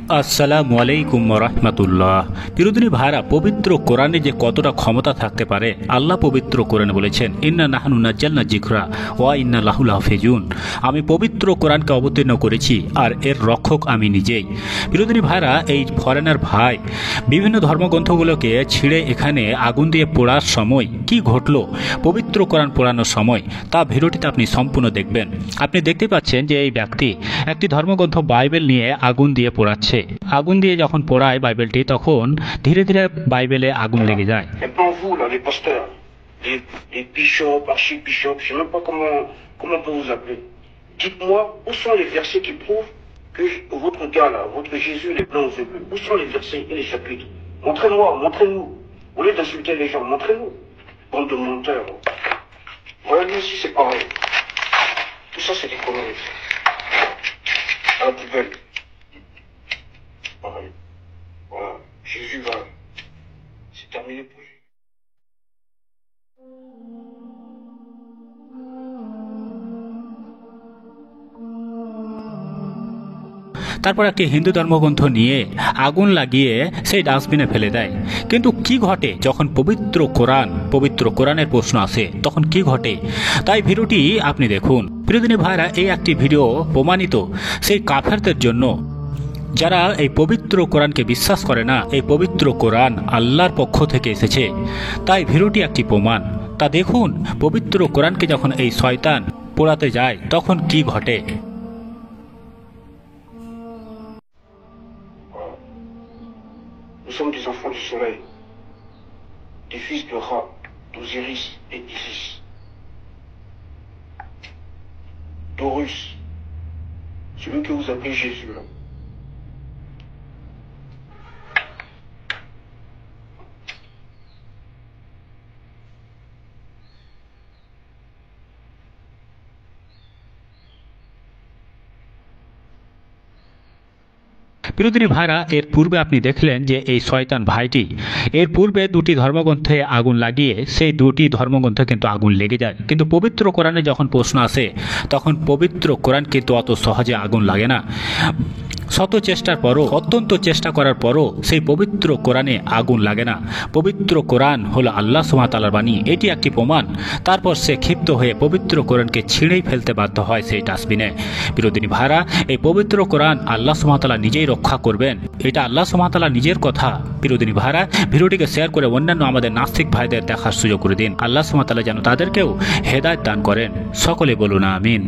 আসসালামু আলাইকুম রাহমাতুল্লাহ। বিরোধী ভাইরা, পবিত্র কোরআনে যে কতটা ক্ষমতা থাকতে পারে, আল্লাহ পবিত্র কোরআনে বলেছেন, ইন্না নাহনু নাজ্জালনা যিকরা ওয়া ইন্না লাহু লাহাফিজুন। আমি পবিত্র কোরআনকে অবতীর্ণ করেছি আর এর রক্ষক আমি নিজেই। বিরোধী ভাইরা, এই ফরেনার ভাই বিভিন্ন ধর্মগ্রন্থগুলোকে ছিঁড়ে এখানে আগুন দিয়ে পোড়ার সময় কি ঘটলো পবিত্র কোরআন পোড়ানোর সময়, তা ভিডিওটিতে আপনি সম্পূর্ণ দেখবেন। আপনি দেখতে পাচ্ছেন যে এই ব্যক্তি একটি ধর্মগ্রন্থ বাইবেল নিয়ে আগুন দিয়ে পোড়াচ্ছে। আগুন দিয়ে যখন পোড়ায় বাইবেলটি, তখন ধীরে ধীরে বাইবেলে আগুন লেগে যায়। Les bishops, archibishops, je ne sais même pas comment on peut vous appeler. Dites-moi, où sont les versets qui prouvent que votre gars là, votre Jésus, les blancs aux yeux bleus, où sont les versets et les chapitres? Montrez-moi, montrez-nous. Au lieu d'insulter les gens, montrez-nous. Bande de menteurs. Voilà, nous aussi c'est pareil. Tout ça c'est des conneries. À la poubelle. Pareil. Voilà, Jésus va. C'est terminé pour lui. তারপর একটি হিন্দু ধর্মগ্রন্থ নিয়ে আগুন লাগিয়ে সেই ডাস্টবিনে ফেলে দেয়। কিন্তু কি ঘটে যখন পবিত্র কোরআনের প্রশ্ন আসে, তখন কি ঘটে? তাই ভিডিওটি আপনি দেখুন। প্রিয়দিনী ভাইরা, এই একটি ভিডিও প্রমাণিত সেই কাফেরদের জন্য যারা এই পবিত্র কোরআনকে বিশ্বাস করে না। এই পবিত্র কোরআন আল্লাহর পক্ষ থেকে এসেছে, তাই ভিডিওটি একটি প্রমাণ। তা দেখুন, পবিত্র কোরআনকে যখন এই শয়তান পোড়াতে যায় তখন কি ঘটে। Nous sommes des enfants du soleil, des fils de Ra, d'Osiris et d'Isis, d'Horus, celui que vous appelez Jésus là. বিরোধী ভাইরা, এর পূর্বে আপনি দেখলেন যে এই শয়তান ভাইটি এর পূর্বে দুটি ধর্মগ্রন্থে আগুন লাগিয়ে সেই দুটি ধর্মগ্রন্থে কিন্তু আগুন লেগে যায়। কিন্তু পবিত্র কোরআনে যখন প্রশ্ন আসে, তখন পবিত্র কোরআন কিন্তু অত সহজে আগুন লাগে না। শত চেষ্টার পরও, অত্যন্ত চেষ্টা করার পরও সেই পবিত্র কোরআনে আগুন লাগে না। পবিত্র কোরআন হলো আল্লাহ সুবহানাহু ওয়া তাআলার বাণী, এটি একটি প্রমাণ। তারপর সে ক্ষিপ্ত হয়ে পবিত্র কোরআনকে ছিঁড়েই ফেলতে বাধ্য হয় সেই ডাস্টবিনে। বিরোধী ভাইরা, এই পবিত্র কোরআন আল্লাহ সুবহানাহু ওয়া তাআলা নিজেই রক্ষা করবেন, এটা আল্লাহ সুবহানাহু ওয়া তাআলা নিজের কথা। বিরোধী ভাইরা, ভিডিওটিকে শেয়ার করে অন্যান্য আমাদের নাস্তিক ভাইদের দেখার সুযোগ করে দিন। আল্লাহ সুবহানাহু ওয়া তাআলা যেন তাদেরকেও হেদায়েত দান করেন। সকলে বলুন আমিন।